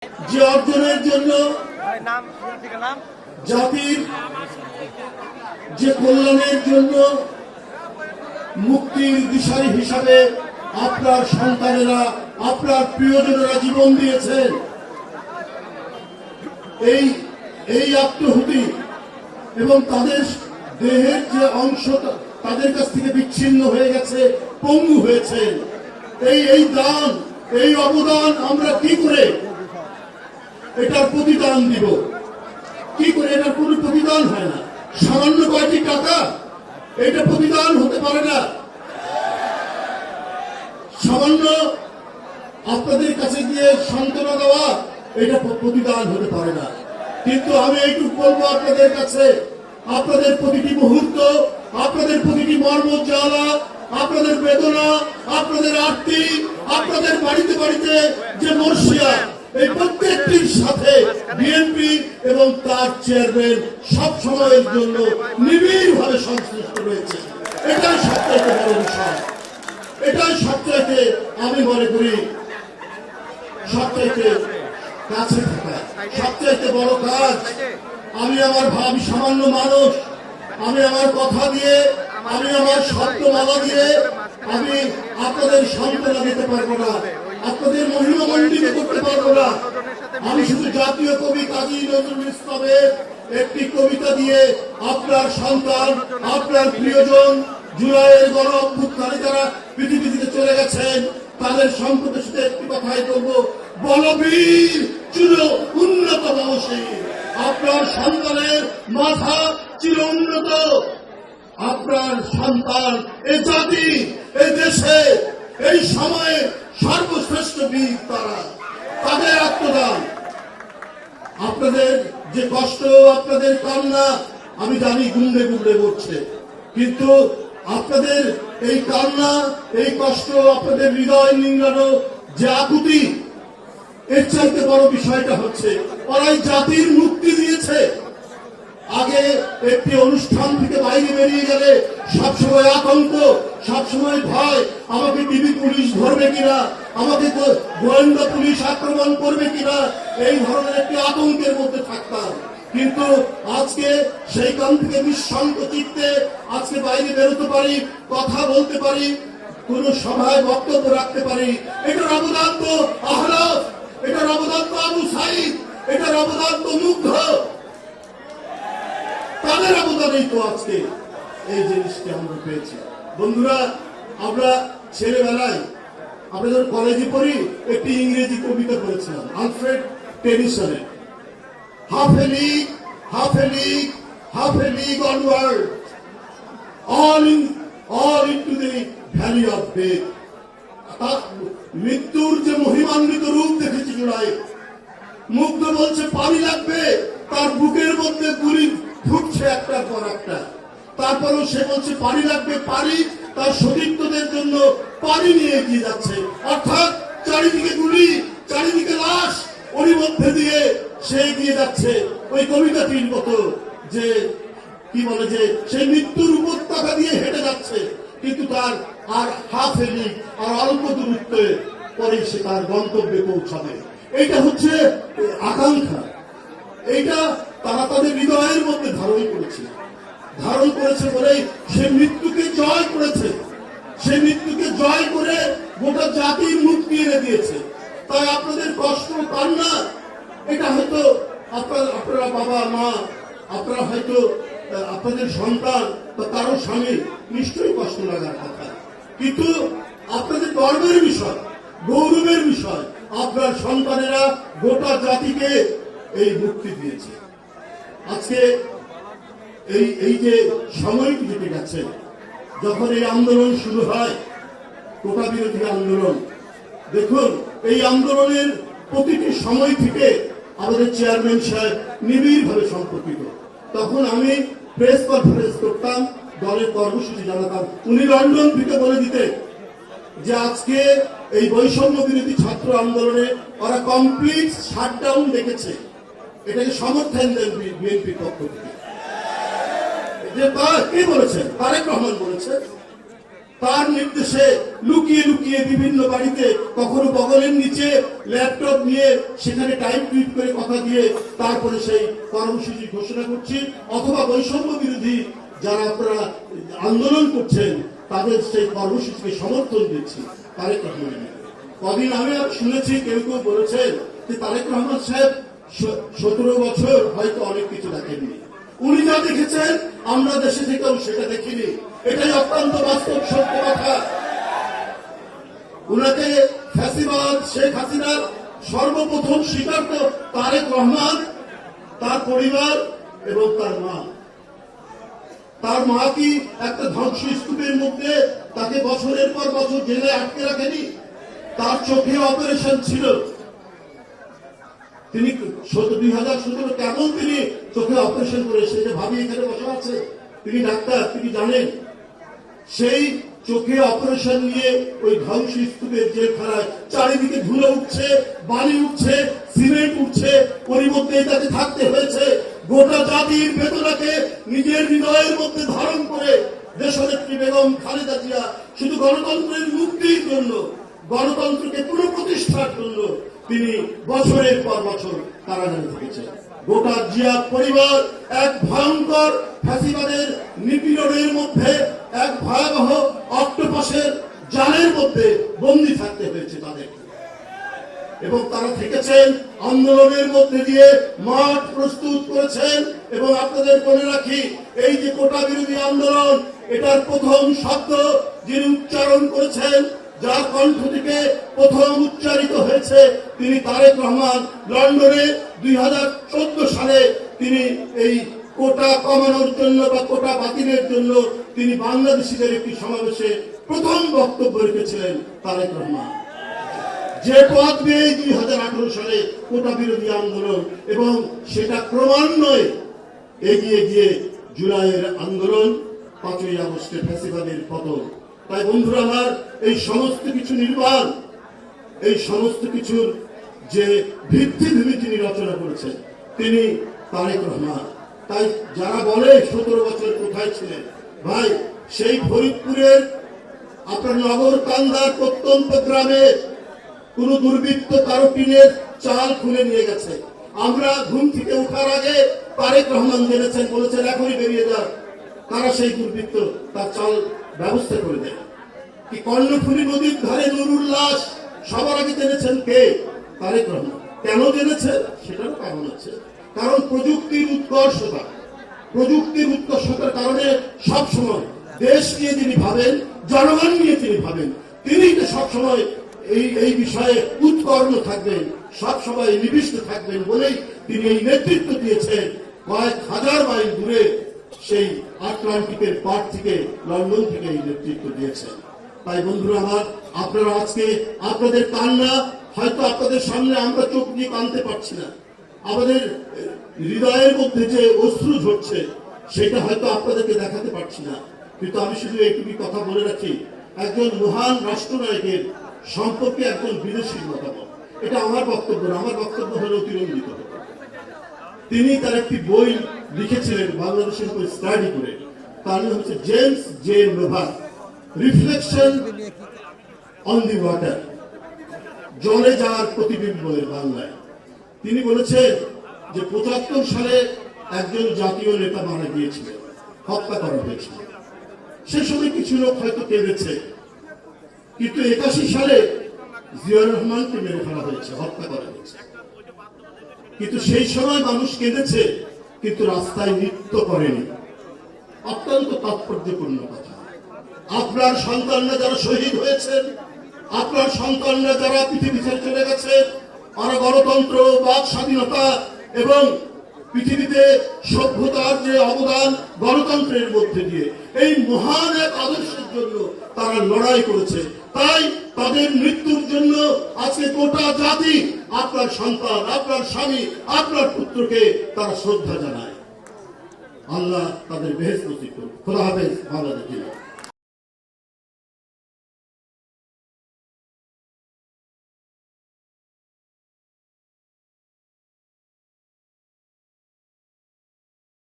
যে অর্জনের জন্য জাতির যে কল্যাণের জন্য মুক্তির দিশারি হিসাবে আপনার সন্তানেরা আপনার প্রিয়জনেরা জীবন দিয়েছেন। এই আত্মহুতি এবং তাদের দেহের যে অংশ তাদের কাছ থেকে বিচ্ছিন্ন হয়ে গেছে, পঙ্গু হয়েছে, এই দান, এই অবদান আমরা কি করে এটার প্রতিদান দিব? কি করে? এটার কোন প্রতিদান হয় না। সামান্য কয়েকটি টাকা এটা প্রতিদান হতে পারে না। সামান্য আপনাদের কাছে গিয়ে সান্ত্বনা দেওয়া এটা প্রতিদান হতে পারে না। কিন্তু আমি এইটুকু বলবো আপনাদের কাছে, আপনাদের প্রতিটি মুহূর্ত, আপনাদের প্রতিটি মর্ম জ্বালা, আপনাদের বেদনা, আপনাদের আরতি, আপনাদের বাড়িতে বাড়িতে যে মর্শিয়া, এই প্রত্যেকটির সাথে বিএনপি এবং তার চেয়ারম্যান সব সময়ের জন্য নিবিড়ভাবে সংশ্লিষ্ট রয়েছে। এটাই সবচাইতে বড় বিষয়, এটাই সবচাইতে আমি মনে করি সবচাইতে কাছে থাকা, সবচাইতে বড় কাজ। আমি সামান্য মানুষ, আমি আমার কথা দিয়ে, আমি আমার শব্দ মালা দিয়ে আমি আপনাদের সান্ত্বনা দিতে পারবো না, আপনাদের মহিমামণ্ডিত করতে পারবো না। আমি শুধু জাতীয় কবি কাজী নজরুল ইসলামের একটি কবিতা দিয়ে আপনার সন্তান, আপনার প্রিয়জন, জুলাইয়ের গণ অভ্যুত্থানে যারা পৃথিবী থেকে চলে গেছেন তাদের সম্পদের সাথে একটি কথাই বলবো, বলবীর চির উন্নত বয়সী আপনার সন্তানের মাথা চির উন্নত। আপনার সন্তান এ জাতি, এ দেশে, এই সময়ে সর্বশ্রেষ্ঠ বীর তারা, তাদের আত্মদান। আপনাদের যে কষ্ট, আপনাদের কান্না আমি জানি গুন্ডে গুন্ডে করছে, কিন্তু আপনাদের এই কান্না, এই কষ্ট, আপনাদের হৃদয় নিংড়ানো যে আকুতি, এর চাইতে বড় বিষয়টা হচ্ছে ওরাই জাতির মুক্তি দিয়েছে। আগে একটি অনুষ্ঠান থেকে বাইরে বেরিয়ে গেলে সবসময় আতঙ্ক, সবসময় ভয়, আমাকে টিভি পুলিশ ধরবে কিনা, আমাকে গোয়েন্দা পুলিশ আক্রমণ করবে কিনা, এই ধরনের একটি আতঙ্কের মধ্যে থাকতাম। কিন্তু আজকে সেইখান থেকে নিঃসঙ্গ চিত্তে আজকে বাইরে বেরোতে পারি, কথা বলতে পারি, কোন সভায় বক্তব্য রাখতে পারি। এটার অবদান তো আহলাফ, এটার অবদান তো আবু সাইদ, এটার অবদান তো মুগ্ধ, তাদের অবদানেই তো আজকে এই জিনিসটি আমরা পেয়েছি। বন্ধুরা, আমরা ছেলেবেলায় আমরা যখন কলেজে পড়ি একটি ইংরেজি কবিতা পড়েছিলাম আলফ্রেড টেনিসনের, half a league, half a league, half a league onward, all into the valley of death। মৃত্যুর যে মহিমান্বিত রূপ দেখেছি জুলাই। মুগ্ধ বলছে পানি লাগবে, তার বুকের মধ্যে গুলি ফুটছে একটার পর একটা, তারপরেও সে বলছে পানি লাগবে, পানি তার সতীর্থদের জন্য পানি নিয়ে এগিয়ে যাচ্ছে। অর্থাৎ চারিদিকে গুলি, চারিদিকে লাশ, ওর মধ্যে দিয়ে সে এগিয়ে যাচ্ছে। ওই কবিতাটির মতো যে কি বলে যে সেই মৃত্যুর উপত্যকা দিয়ে হেঁটে যাচ্ছে, কিন্তু তার আর হাফ এ লিগ, আর অল্প দূরত্বে পরে সে তার গন্তব্যে পৌঁছাবে। এইটা হচ্ছে আকাঙ্ক্ষা, এইটা তারা তাদের হৃদয়ের মধ্যে ধারণ করেছে বলেই সে মৃত্যুকে জয় করেছে। সে মৃত্যুকে জয় করে গোটা জাতির মুক্তি এনে দিয়েছে। তাই আপনাদের কষ্ট কান্না, এটা হয়তো আপনারা বাবা মা, আপনারা হয়তো আপনাদের সন্তান বা কারো স্বামী নিশ্চয়ই কষ্ট লাগার কথা, কিন্তু আপনাদের গর্বের বিষয়, গৌরবের বিষয়, আপনার সন্তানেরা গোটা জাতিকে এই মুক্তি দিয়েছে। আজকে এই যে সময়টি কেটে গেছে, যখন এই আন্দোলন শুরু হয়, কোটা বিরোধী আন্দোলন, দেখুন এই আন্দোলনের প্রতিটি সময় থেকে আমাদের চেয়ারম্যান সাহেব নিবিড়ভাবে সম্পর্কিত। তখন আমি প্রেস কনফারেন্স করতাম, দলের কর্মসূচি জানাতাম, উনি লন্ডন থেকে বলে দিতেন যে আজকে এই বৈষম্য বিরোধী ছাত্র আন্দোলনে ওরা কমপ্লিট শাটডাউন দেখেছে। এটাকে সমর্থন দেন বিএনপির পক্ষ থেকে। যে কে বলেছেন? তারেক রহমান বলেছে। তার নির্দেশে লুকিয়ে লুকিয়ে বিভিন্ন বাড়িতে কখনো বগলের নিচে ল্যাপটপ নিয়ে সেখানে টাইপ টুইট করে কথা দিয়ে তারপরে সেই কর্মসূচি ঘোষণা করছি, অথবা বৈষম্য বিরোধী যারা আপনারা আন্দোলন করছেন তাদের সেই কর্মসূচিকে সমর্থন দিচ্ছি। তারেক রহমান কদিন আমি শুনেছি কেউ কেউ বলেছেন যে তারেক রহমান সাহেব 17 বছর হয়তো অনেক কিছু দেখেননি, উনি যা দেখেছেন আমরা দেশে থেকেও সেটা দেখিনি। এটাই অত্যন্ত বাস্তব সত্য কথা। উনাকে ফ্যাসিবাদ শেখ হাসিনার সর্বপ্রথম শিকার তো তারেক রহমান, তার পরিবার এবং তার মা। তার মা কি একটা ধ্বংসস্তূপের মধ্যে তাকে বছরের পর বছর জেলে আটকে রাখেনি? তার চোখে অপারেশন ছিল, তিনি 2017 কেমন তিনি চোখে অপারেশন করে সেটা ভাবি এখানে বসে আছে, তিনি ডাক্তার, তিনি জানেন। সেই চোখে অপারেশন নিয়ে ওই ধ্বংসস্তূপের জেলখানায় চারিদিকে ধুলো উঠছে, বালি উঠছে, সিমেন্ট উঠছে, ওর মধ্যেই তাকে থাকতে হয়েছে। গোটা জাতির বেদনাকে নিজের হৃদয়ের মধ্যে ধারণ করে দেশনেত্রী বেগম খালেদা জিয়া শুধু গণতন্ত্রের মুক্তির জন্য, গণতন্ত্রকে পুনঃপ্রতিষ্ঠার জন্য তিনি বছরের পর বছর কারাগারে থেকেছেন। গোটা জিয়া পরিবার এক ভয়ঙ্কর ফ্যাসিবাদের নিপীড়নের মধ্যে, এক ভয়াবহ অক্টোপাসের জালের মধ্যে বন্দী থাকতে হয়েছে তাদের, এবং তারা থেকেছেন আন্দোলনের মধ্যে দিয়ে মাঠ প্রস্তুত করেছেন। এবং আপনাদের মনে রাখি, এই যে কোটা বিরোধী আন্দোলন, এটার প্রথম শব্দ যিনি উচ্চারণ করেছেন, যার কণ্ঠ থেকে প্রথম উচ্চারিত হয়েছে, তিনি তারেক রহমান। লন্ডনে 2014 সালে তিনি এই কোটা কমানোর জন্য বা কোটা বাতিলের জন্য তিনি বাংলাদেশিদের একটি সমাবেশে প্রথম বক্তব্য রেখেছিলেন তারেক রহমান। যে পথ নিয়ে 2018 সালে কোটা বিরোধী আন্দোলন, এবং সেটা ক্রমান্বয়ে এগিয়ে গিয়ে জুলাইয়ের আন্দোলন, 5ই আগস্টের ফ্যাসিবাদের পতন। তাই বন্ধুরা আমার, এই সমস্ত কিছু নির্মাণ, এই সমস্ত কিছুর যে ভিত্তিভূমি তিনি রচনা করেছেন তিনি তারেক রহমান। তাই যারা বলে 17 বছর কোথায় ছিলেন, ভাই সেই ফরিদপুরের আপনার নগর কান্দার প্রত্যন্ত গ্রামে কোন দুর্বৃত্ত কারো টিনের চাল খুলে নিয়ে গেছে, আমরা ঘুম থেকে ওঠার আগে তারেক রহমান জেনেছেন, বলেছেন এখনই বেরিয়ে যান, তারা সেই দুর্বৃত্ত তার চাল ব্যবস্থা করে দেয়। কি কর্ণফুলী নদীর ধারে নুরুল লাশ সবার আগে জেনেছেন কে? তারেক রহমান। কেন জেনেছেন? সেটারও কারণ আছে, কারণ প্রযুক্তির উৎকর্ষতার কারণে সবসময় দেশ নিয়ে যিনি ভাবেন, জনগণ নিয়ে তিনি ভাবেন, তিনি তো সবসময় এই বিষয়ে উৎকর্ণ থাকবেন, সবসময় নিবিষ্ট থাকবেন বলেই তিনি এই নেতৃত্ব দিয়েছেন। কয়েক হাজার মাইল দূরে সেই আটলান্টিকের পার থেকে, লন্ডন থেকে এই নেতৃত্ব দিয়েছেন। তাই বন্ধুরা আমার, আপনারা আজকে আপনাদের কান্না হয়তো আপনাদের সামনে আমরা চোখ দিয়ে কাঁদতে পারছি না, আমাদের হৃদয়ের মধ্যে যে অশ্রু ঝরছে সেটা হয়তো আপনাদেরকে দেখাতে পারছি না, কিন্তু আমি শুধু এইটুকু কথা বলে রাখি, একজন মহান রাষ্ট্রনায়কের সম্পর্কে একজন বিদেশির মতামত, এটা আমার বক্তব্য না, আমার বক্তব্য হলো অতিরঞ্জিত। তিনি তার একটি বই লিখেছিলেন বাংলাদেশের উপর স্টাডি করে, তার নাম হচ্ছে জেমস জে নোভার, রিফ্লেকশন অন দি ওয়াটার, জলে যাওয়ার প্রতিবিম্বের বাংলায়। তিনি বলেছেন যে 75 সালে একজন জাতীয় নেতা মারা গিয়েছিলেন, হত্যা করা হয়েছিল। সে সময় কিছু লোক হয়তো কেঁদেছে, কিন্তু 81 সালে জিয়া রহমানকে মেরে ফেলা হয়েছে, হত্যা করা হয়েছে। কিন্তু সেই সময় মানুষ কেঁদেছে, কিন্তু রাস্তায় নৃত্য করেনি। অত্যন্ত তাৎপর্যপূর্ণ কথা। আপনার সন্তানরা যারা শহীদ হয়েছেন, আপনার সন্তানরা যারা পৃথিবী ছেড়ে চলে গেছেন, আর গণতন্ত্র, বাক স্বাধীনতা এবং পৃথিবীতে সভ্যতার যে অবদান গণতন্ত্রের মধ্যে দিয়ে, এই মহান এক আদর্শের জন্য তারা লড়াই করেছে। তাই তাদের মৃত্যুর জন্য আজকে গোটা জাতি, আপনার সন্তান, আপনার স্বামী, আপনার পুত্রকে তারা শ্রদ্ধা জানায়। আল্লাহ তাদের বেহেশত নসিব করুন। খোদা হাফেজ। বাংলাদেশ।